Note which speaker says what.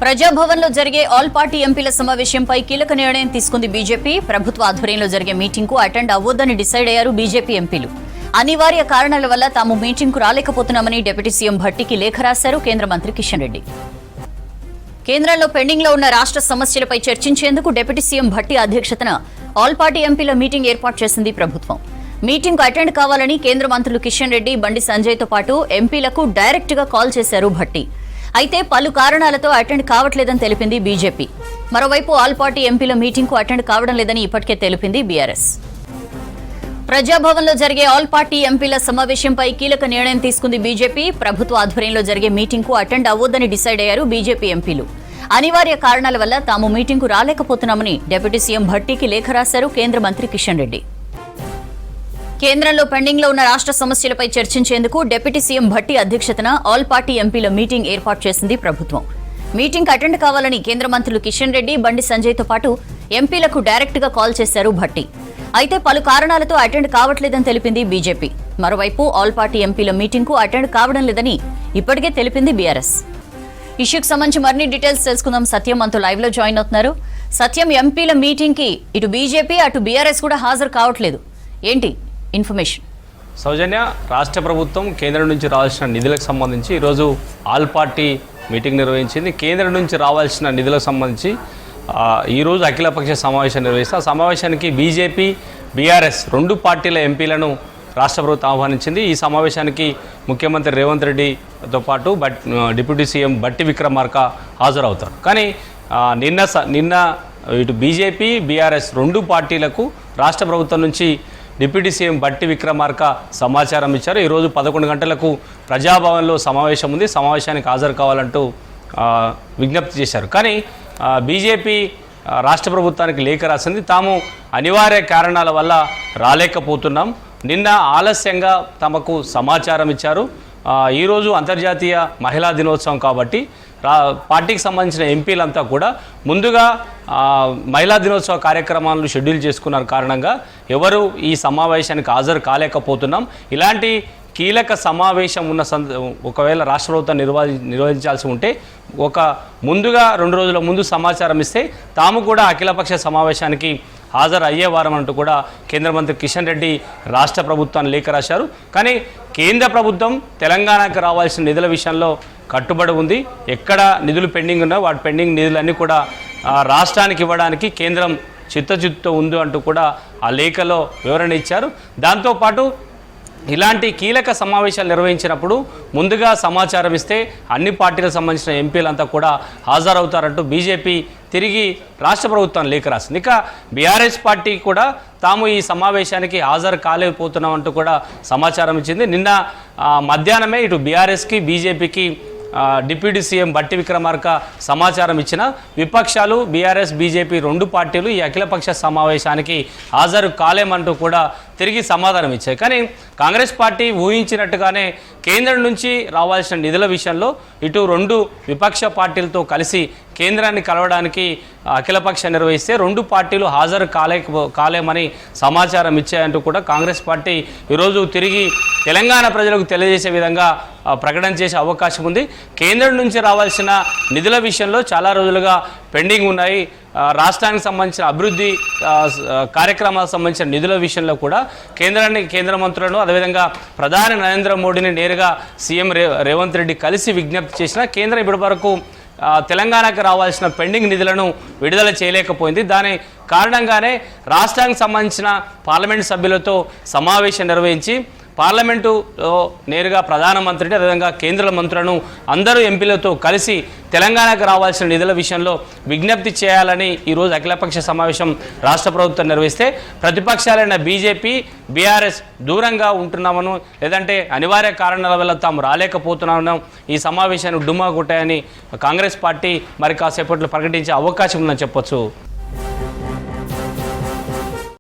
Speaker 1: ప్రజాభవన్లో జరిగే all party ఎంపీల సమావేశంపై కీలక నిర్ణయం తీసుకుంది బీజేపీ. ప్రభుత్వ ఆధ్వర్యంలో జరిగే మీటింగ్కు అటెండ్ అవ్వొద్దని డిసైడ్ అయ్యారు బీజేపీ ఎంపీలు. అనివార్య కారణాల వల్ల తాము మీటింగ్కు రాలేకపోతున్నామని డిప్యూటీ సీఎం భట్టికి లేఖ రాశారు కేంద్ర మంత్రి కిషన్ రెడ్డి. కేంద్రంలో పెండింగ్లో ఉన్న రాష్ట్ర సమస్యలపై చర్చించేందుకు డిప్యూటీ సీఎం భట్టి అధ్యక్షతన ఆల్ పార్టీ ఎంపీల మీటింగ్ ఏర్పాటు చేసింది ప్రభుత్వం. మీటింగ్కు అటెండ్ కావాలని కేంద్ర మంత్రులు కిషన్ రెడ్డి, బండి సంజయ్తో పాటు ఎంపీలకు డైరెక్ట్గా కాల్ చేశారు భట్టి. అయితే పలు కారణాలతో అటెండ్ కావట్లేదని తెలిపింది బీజేపీ. మరోవైపు ఆల్ పార్టీ ఎంపీల మీటింగ్కు అటెండ్ కావడం లేదని ఇప్పటికే తెలిపింది బీఆర్ఎస్. ప్రజాభవన్లో జరిగే ఆల్ పార్టీ ఎంపీల సమావేశంపై కీలక నిర్ణయం తీసుకుంది బీజేపీ. ప్రభుత్వ ఆధ్వర్యంలో జరిగే మీటింగ్కు అటెండ్ అవ్వొద్దని డిసైడ్ అయ్యారు బీజేపీ ఎంపీలు. అనివార్య కారణాల వల్ల తాము మీటింగ్కు రాలేకపోతున్నామని డిప్యూటీ సీఎం భట్టికి లేఖ రాశారు కేంద్ర మంత్రి కిషన్ రెడ్డి. కేంద్రంలో పెండింగ్లో ఉన్న రాష్ట్ర సమస్యలపై చర్చించేందుకు డిప్యూటీ సీఎం భట్టి అధ్యక్షతన ఆల్ పార్టీ ఎంపీల మీటింగ్ ఏర్పాటు చేసింది ప్రభుత్వం. మీటింగ్ అటెండ్ కావాలని కేంద్ర మంత్రులు కిషన్ రెడ్డి, బండి సంజయ్తో పాటు ఎంపీలకు డైరెక్ట్గా కాల్ చేశారు భట్టి. అయితే పలు కారణాలతో అటెండ్ కావట్లేదని తెలిపింది బీజేపీ. మరోవైపు ఆల్ పార్టీ ఎంపీల మీటింగ్కు అటెండ్ కావడం లేదని ఇప్పటికే తెలిపింది బీఆర్ఎస్. ఇష్యూకి సంబంధించి మరిన్ని డీటెయిల్స్ తెలుసుకుందాం. సత్యం మనతో లైవ్ లో జాయిన్ అవుతున్నారు. సత్యం, ఎంపీల మీటింగ్ కి ఇటు బీజేపీ అటు బీఆర్ఎస్ కూడా హాజరు కావట్లేదు, ఏంటి ఇన్ఫర్మేషన్?
Speaker 2: సౌజన్య, రాష్ట్ర ప్రభుత్వం కేంద్రం నుంచి రావాల్సిన నిధులకు సంబంధించి ఈరోజు ఆల్ పార్టీ మీటింగ్ నిర్వహించింది. కేంద్రం నుంచి రావాల్సిన నిధులకు సంబంధించి ఈరోజు అఖిలపక్ష సమావేశం నిర్వహిస్తే ఆ సమావేశానికి బీజేపీ, బీఆర్ఎస్ రెండు పార్టీల ఎంపీలను రాష్ట్ర ప్రభుత్వం ఆహ్వానించింది. ఈ సమావేశానికి ముఖ్యమంత్రి రేవంత్ రెడ్డితో పాటు డిప్యూటీ సీఎం బట్టి విక్రమార్క హాజరవుతారు. కానీ నిన్న ఇటు బీజేపీ, బీఆర్ఎస్ రెండు పార్టీలకు రాష్ట్ర ప్రభుత్వం నుంచి డిప్యూటీ సీఎం బట్టి విక్రమార్క సమాచారం ఇచ్చారు. ఈరోజు 11 గంటలకు ప్రజాభవన్లో సమావేశం ఉంది, సమావేశానికి హాజరు కావాలంటూ విజ్ఞప్తి చేశారు. కానీ బీజేపీ రాష్ట్ర ప్రభుత్వానికి లేఖ రాసింది. తాము అనివార్య కారణాల వల్ల రాలేకపోతున్నాం, నిన్న ఆలస్యంగా తమకు సమాచారం ఇచ్చారు. ఈరోజు అంతర్జాతీయ మహిళా దినోత్సవం కాబట్టి పార్టీకి సంబంధించిన ఎంపీలంతా కూడా ముందుగా మహిళా దినోత్సవ కార్యక్రమాలను షెడ్యూల్ చేసుకున్నారు కారణంగా ఎవరు ఈ సమావేశానికి హాజరు కాలేకపోతున్నాం. ఇలాంటి కీలక సమావేశం ఉన్న ఒకవేళ రాష్ట్ర ప్రభుత్వం నిర్వహించాల్సి ఉంటే ముందుగా 2 రోజుల ముందు సమాచారం ఇస్తే తాము కూడా అఖిలపక్ష సమావేశానికి హాజరు అయ్యేవారం అంటూ కూడా కేంద్ర మంత్రి కిషన్ రెడ్డి రాష్ట్ర ప్రభుత్వాన్ని లేఖ రాశారు. కానీ కేంద్ర ప్రభుత్వం తెలంగాణకు రావాల్సిన నిధుల విషయంలో కట్టుబడి ఉంది. ఎక్కడ నిధులు పెండింగ్ ఉన్నాయో వాటి పెండింగ్ నిధులన్నీ కూడా రాష్ట్రానికి ఇవ్వడానికి కేంద్రం చిత్తశుద్ధితో ఉంది అంటూ కూడా ఆ లేఖలో వివరణ ఇచ్చారు. దాంతోపాటు ఇలాంటి కీలక సమావేశాలు నిర్వహించినప్పుడు ముందుగా సమాచారం ఇస్తే అన్ని పార్టీలకు సంబంధించిన ఎంపీలంతా కూడా హాజరవుతారంటూ బీజేపీ తిరిగి రాష్ట్ర ప్రభుత్వం లేఖ రాసింది. ఇక బీఆర్ఎస్ పార్టీ కూడా తాము ఈ సమావేశానికి హాజరు కాలేకపోతున్నామంటూ కూడా సమాచారం ఇచ్చింది. నిన్న మధ్యాహ్నమే ఇటు బీఆర్ఎస్కి, బీజేపీకి డిప్యూటీ సీఎం బట్టి విక్రమార్క సమాచారం ఇచ్చిన విపక్షాలు బీఆర్ఎస్, బీజేపీ రెండు పార్టీలు ఈ అఖిలపక్ష సమావేశానికి హాజరు కాలేమంటూ కూడా తిరిగి సమాధానం ఇచ్చాయి. కానీ కాంగ్రెస్ పార్టీ ఊహించినట్టుగానే కేంద్రం నుంచి రావాల్సిన నిధుల విషయంలో ఇటు రెండు విపక్ష పార్టీలతో కలిసి కేంద్రాన్ని కలవడానికి అఖిలపక్ష నిర్వహిస్తే రెండు పార్టీలు హాజరు కాలేమని సమాచారం ఇచ్చాయంటూ కూడా కాంగ్రెస్ పార్టీ ఈరోజు తిరిగి తెలంగాణ ప్రజలకు తెలియజేసే విధంగా ప్రకటన చేసే అవకాశం ఉంది. కేంద్రం నుంచి రావాల్సిన నిధుల విషయంలో చాలా రోజులుగా పెండింగ్ ఉన్నాయి. రాష్ట్రానికి సంబంధించిన అభివృద్ధి కార్యక్రమాలకు సంబంధించిన నిధుల విషయంలో కూడా కేంద్ర మంత్రులను అదేవిధంగా ప్రధాని నరేంద్ర మోడీని నేరుగా సీఎం రేవంత్ రెడ్డి కలిసి విజ్ఞప్తి చేసిన కేంద్రం ఇప్పటి వరకు తెలంగాణకు రావాల్సిన పెండింగ్ నిధులను విడుదల చేయలేకపోయింది. దాని కారణంగానే రాష్ట్రానికి సంబంధించిన పార్లమెంటు సభ్యులతో సమావేశం నిర్వహించి పార్లమెంటులో నేరుగా ప్రధానమంత్రిని అదేవిధంగా కేంద్ర మంత్రులను అందరూ ఎంపీలతో కలిసి తెలంగాణకు రావాల్సిన నిధుల విషయంలో విజ్ఞప్తి చేయాలని ఈరోజు అఖిలపక్ష సమావేశం రాష్ట్ర ప్రభుత్వం నిర్వహిస్తే ప్రతిపక్షాలైన బీజేపీ, బీఆర్ఎస్ దూరంగా ఉంటున్నామను, లేదంటే అనివార్య కారణాల వల్ల తాము రాలేకపోతున్నామను, ఈ సమావేశాన్ని డుమ్మా కొట్టాయని కాంగ్రెస్ పార్టీ మరి కాసేపట్లో ప్రకటించే అవకాశం ఉందని చెప్పొచ్చు.